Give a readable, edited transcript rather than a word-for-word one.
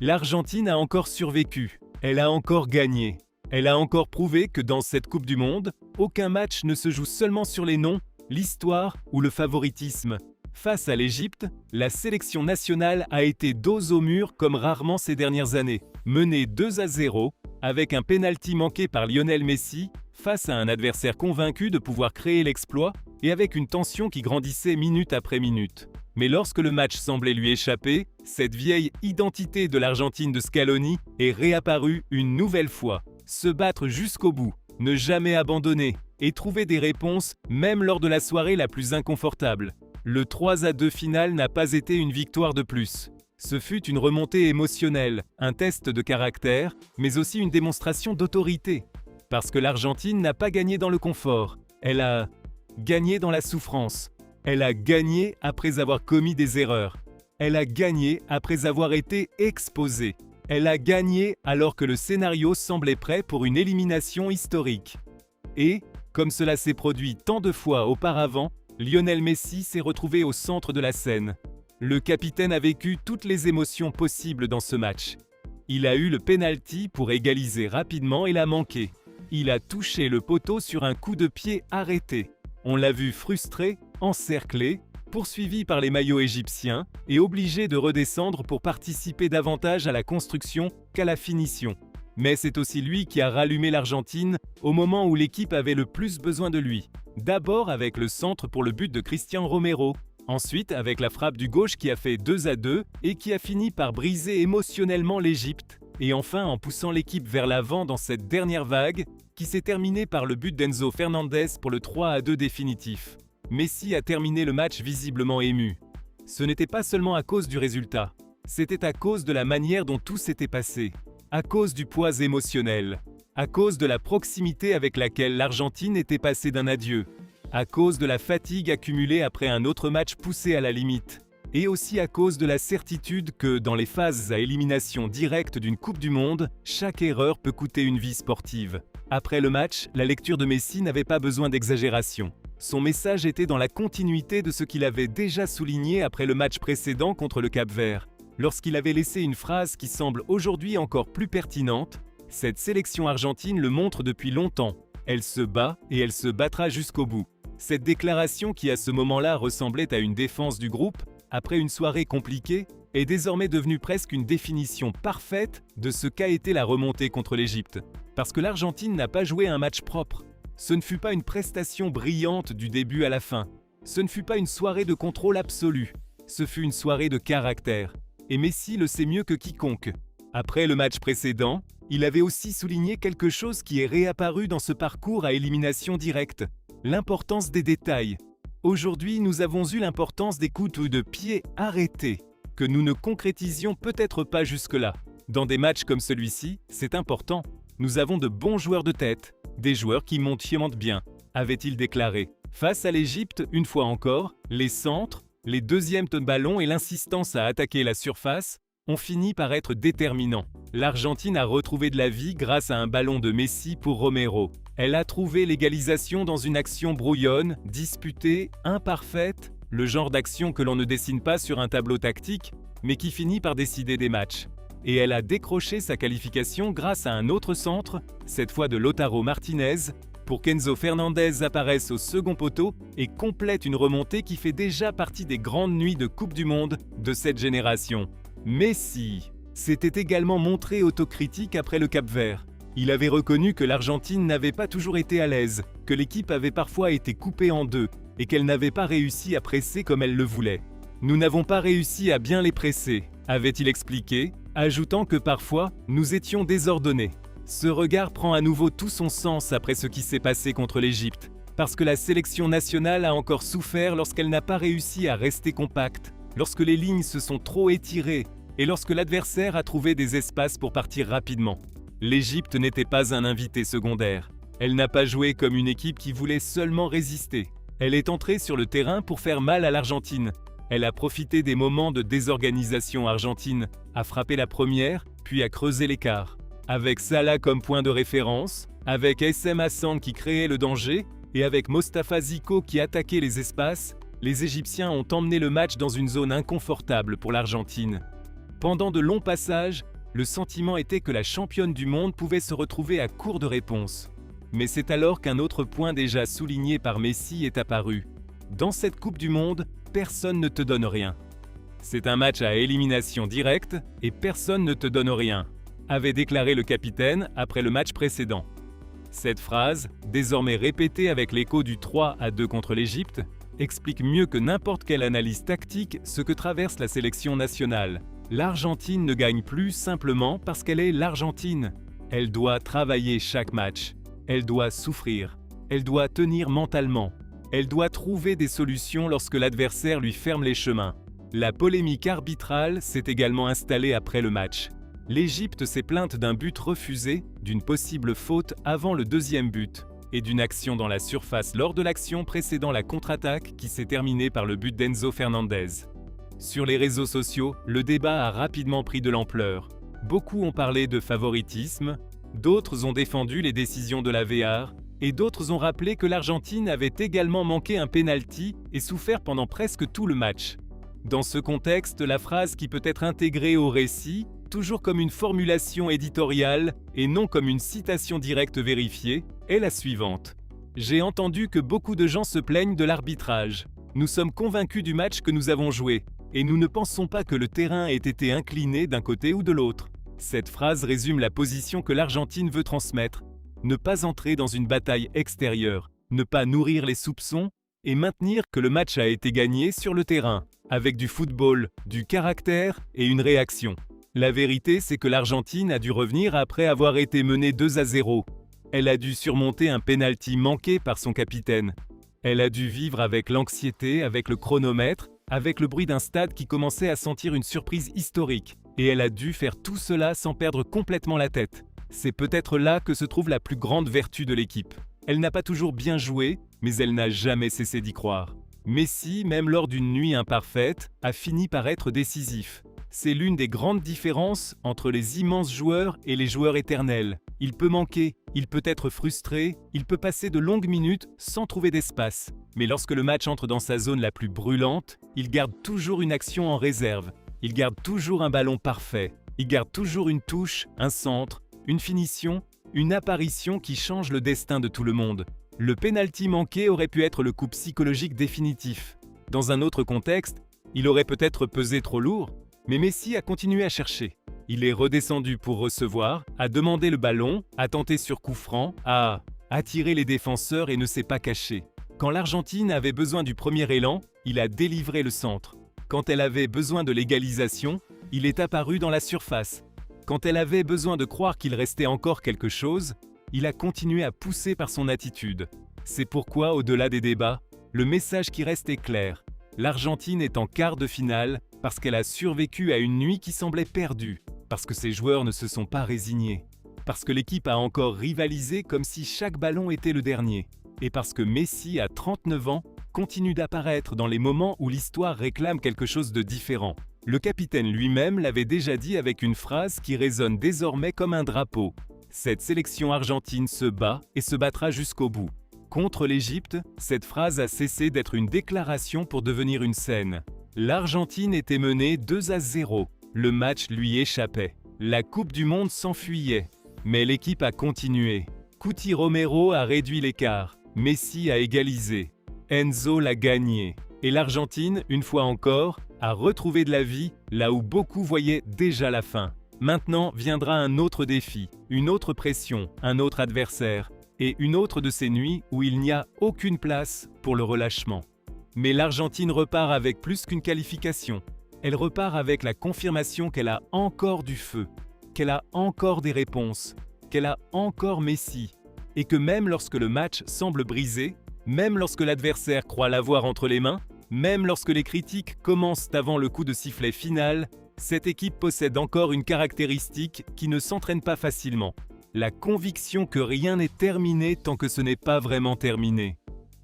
L'Argentine a encore survécu, elle a encore gagné. Elle a encore prouvé que dans cette Coupe du Monde, aucun match ne se joue seulement sur les noms, l'histoire ou le favoritisme. Face à l'Égypte, la sélection nationale a été dos au mur comme rarement ces dernières années. Menée 2-0, avec un pénalty manqué par Lionel Messi, face à un adversaire convaincu de pouvoir créer l'exploit et avec une tension qui grandissait minute après minute. Mais lorsque le match semblait lui échapper, cette vieille identité de l'Argentine de Scaloni est réapparue une nouvelle fois. Se battre jusqu'au bout, ne jamais abandonner et trouver des réponses même lors de la soirée la plus inconfortable. Le 3-2 final n'a pas été une victoire de plus. Ce fut une remontée émotionnelle, un test de caractère, mais aussi une démonstration d'autorité. Parce que l'Argentine n'a pas gagné dans le confort, elle a gagné dans la souffrance. Elle a gagné après avoir commis des erreurs. Elle a gagné après avoir été exposée. Elle a gagné alors que le scénario semblait prêt pour une élimination historique. Et, comme cela s'est produit tant de fois auparavant, Lionel Messi s'est retrouvé au centre de la scène. Le capitaine a vécu toutes les émotions possibles dans ce match. Il a eu le penalty pour égaliser rapidement et l'a manqué. Il a touché le poteau sur un coup de pied arrêté. On l'a vu frustré, encerclé, poursuivi par les maillots égyptiens et obligé de redescendre pour participer davantage à la construction qu'à la finition. Mais c'est aussi lui qui a rallumé l'Argentine au moment où l'équipe avait le plus besoin de lui. D'abord avec le centre pour le but de Cristian Romero, ensuite avec la frappe du gauche qui a fait 2-2 et qui a fini par briser émotionnellement l'Égypte, et enfin en poussant l'équipe vers l'avant dans cette dernière vague qui s'est terminée par le but d'Enzo Fernandez pour le 3-2 définitif. Messi a terminé le match visiblement ému. Ce n'était pas seulement à cause du résultat, c'était à cause de la manière dont tout s'était passé, à cause du poids émotionnel, à cause de la proximité avec laquelle l'Argentine était passée d'un adieu, à cause de la fatigue accumulée après un autre match poussé à la limite, et aussi à cause de la certitude que, dans les phases à élimination directe d'une Coupe du Monde, chaque erreur peut coûter une vie sportive. Après le match, la lecture de Messi n'avait pas besoin d'exagération. Son message était dans la continuité de ce qu'il avait déjà souligné après le match précédent contre le Cap-Vert, lorsqu'il avait laissé une phrase qui semble aujourd'hui encore plus pertinente. Cette sélection argentine le montre depuis longtemps. Elle se bat et elle se battra jusqu'au bout. Cette déclaration qui à ce moment-là ressemblait à une défense du groupe, après une soirée compliquée, est désormais devenue presque une définition parfaite de ce qu'a été la remontée contre l'Égypte. Parce que l'Argentine n'a pas joué un match propre. Ce ne fut pas une prestation brillante du début à la fin. Ce ne fut pas une soirée de contrôle absolu. Ce fut une soirée de caractère. Et Messi le sait mieux que quiconque. Après le match précédent, il avait aussi souligné quelque chose qui est réapparu dans ce parcours à élimination directe. L'importance des détails. Aujourd'hui, nous avons eu l'importance des coups de pied arrêtés, que nous ne concrétisions peut-être pas jusque-là. Dans des matchs comme celui-ci, c'est important. Nous avons de bons joueurs de tête, des joueurs qui montent bien, avait-il déclaré. Face à l'Égypte, une fois encore, les centres, les deuxièmes de ballon et l'insistance à attaquer la surface ont fini par être déterminants. L'Argentine a retrouvé de la vie grâce à un ballon de Messi pour Romero. Elle a trouvé l'égalisation dans une action brouillonne, disputée, imparfaite, le genre d'action que l'on ne dessine pas sur un tableau tactique, mais qui finit par décider des matchs. Et elle a décroché sa qualification grâce à un autre centre, cette fois de Lautaro Martinez, pour qu'Enzo Fernandez apparaisse au second poteau et complète une remontée qui fait déjà partie des grandes nuits de Coupe du Monde de cette génération. Messi s'était également montré autocritique après le Cap-Vert. Il avait reconnu que l'Argentine n'avait pas toujours été à l'aise, que l'équipe avait parfois été coupée en deux et qu'elle n'avait pas réussi à presser comme elle le voulait. « Nous n'avons pas réussi à bien les presser », avait-il expliqué, ajoutant que parfois, nous étions désordonnés. Ce regard prend à nouveau tout son sens après ce qui s'est passé contre l'Égypte, parce que la sélection nationale a encore souffert lorsqu'elle n'a pas réussi à rester compacte, lorsque les lignes se sont trop étirées et lorsque l'adversaire a trouvé des espaces pour partir rapidement. L'Égypte n'était pas un invité secondaire. Elle n'a pas joué comme une équipe qui voulait seulement résister. Elle est entrée sur le terrain pour faire mal à l'Argentine. Elle a profité des moments de désorganisation argentine, a frappé la première, puis a creusé l'écart. Avec Salah comme point de référence, avec SM Hassan qui créait le danger, et avec Mostafa Zico qui attaquait les espaces, les Égyptiens ont emmené le match dans une zone inconfortable pour l'Argentine. Pendant de longs passages, le sentiment était que la championne du monde pouvait se retrouver à court de réponses. Mais c'est alors qu'un autre point déjà souligné par Messi est apparu. Dans cette Coupe du Monde, personne ne te donne rien. C'est un match à élimination directe et personne ne te donne rien, avait déclaré le capitaine après le match précédent. Cette phrase, désormais répétée avec l'écho du 3-2 contre l'Égypte, explique mieux que n'importe quelle analyse tactique ce que traverse la sélection nationale. L'Argentine ne gagne plus simplement parce qu'elle est l'Argentine. Elle doit travailler chaque match. Elle doit souffrir. Elle doit tenir mentalement. Elle doit trouver des solutions lorsque l'adversaire lui ferme les chemins. La polémique arbitrale s'est également installée après le match. L'Égypte s'est plainte d'un but refusé, d'une possible faute avant le deuxième but, et d'une action dans la surface lors de l'action précédant la contre-attaque qui s'est terminée par le but d'Enzo Fernandez. Sur les réseaux sociaux, le débat a rapidement pris de l'ampleur. Beaucoup ont parlé de favoritisme, d'autres ont défendu les décisions de la VAR, et d'autres ont rappelé que l'Argentine avait également manqué un penalty et souffert pendant presque tout le match. Dans ce contexte, la phrase qui peut être intégrée au récit, toujours comme une formulation éditoriale et non comme une citation directe vérifiée, est la suivante. J'ai entendu que beaucoup de gens se plaignent de l'arbitrage. Nous sommes convaincus du match que nous avons joué, et nous ne pensons pas que le terrain ait été incliné d'un côté ou de l'autre. Cette phrase résume la position que l'Argentine veut transmettre. Ne pas entrer dans une bataille extérieure, ne pas nourrir les soupçons et maintenir que le match a été gagné sur le terrain, avec du football, du caractère et une réaction. La vérité, c'est que l'Argentine a dû revenir après avoir été menée 2-0. Elle a dû surmonter un penalty manqué par son capitaine. Elle a dû vivre avec l'anxiété, avec le chronomètre, avec le bruit d'un stade qui commençait à sentir une surprise historique. Et elle a dû faire tout cela sans perdre complètement la tête. C'est peut-être là que se trouve la plus grande vertu de l'équipe. Elle n'a pas toujours bien joué, mais elle n'a jamais cessé d'y croire. Messi, même lors d'une nuit imparfaite, a fini par être décisif. C'est l'une des grandes différences entre les immenses joueurs et les joueurs éternels. Il peut manquer, il peut être frustré, il peut passer de longues minutes sans trouver d'espace. Mais lorsque le match entre dans sa zone la plus brûlante, il garde toujours une action en réserve. Il garde toujours un ballon parfait. Il garde toujours une touche, un centre, une finition, une apparition qui change le destin de tout le monde. Le penalty manqué aurait pu être le coup psychologique définitif. Dans un autre contexte, il aurait peut-être pesé trop lourd, mais Messi a continué à chercher. Il est redescendu pour recevoir, a demandé le ballon, a tenté sur coup franc, a attiré les défenseurs et ne s'est pas caché. Quand l'Argentine avait besoin du premier élan, il a délivré le centre. Quand elle avait besoin de l'égalisation, il est apparu dans la surface. Quand elle avait besoin de croire qu'il restait encore quelque chose, il a continué à pousser par son attitude. C'est pourquoi, au-delà des débats, le message qui reste est clair. L'Argentine est en quart de finale parce qu'elle a survécu à une nuit qui semblait perdue, parce que ses joueurs ne se sont pas résignés, parce que l'équipe a encore rivalisé comme si chaque ballon était le dernier, et parce que Messi, à 39 ans, continue d'apparaître dans les moments où l'histoire réclame quelque chose de différent. Le capitaine lui-même l'avait déjà dit avec une phrase qui résonne désormais comme un drapeau. Cette sélection argentine se bat et se battra jusqu'au bout. Contre l'Égypte, cette phrase a cessé d'être une déclaration pour devenir une scène. L'Argentine était menée 2-0. Le match lui échappait. La Coupe du Monde s'enfuyait. Mais l'équipe a continué. Cuti Romero a réduit l'écart. Messi a égalisé. Enzo l'a gagné. Et l'Argentine, une fois encore, a retrouvé de la vie là où beaucoup voyaient déjà la fin. Maintenant viendra un autre défi, une autre pression, un autre adversaire et une autre de ces nuits où il n'y a aucune place pour le relâchement. Mais l'Argentine repart avec plus qu'une qualification. Elle repart avec la confirmation qu'elle a encore du feu, qu'elle a encore des réponses, qu'elle a encore Messi, et que même lorsque le match semble brisé, même lorsque l'adversaire croit l'avoir entre les mains, même lorsque les critiques commencent avant le coup de sifflet final, cette équipe possède encore une caractéristique qui ne s'entraîne pas facilement. La conviction que rien n'est terminé tant que ce n'est pas vraiment terminé.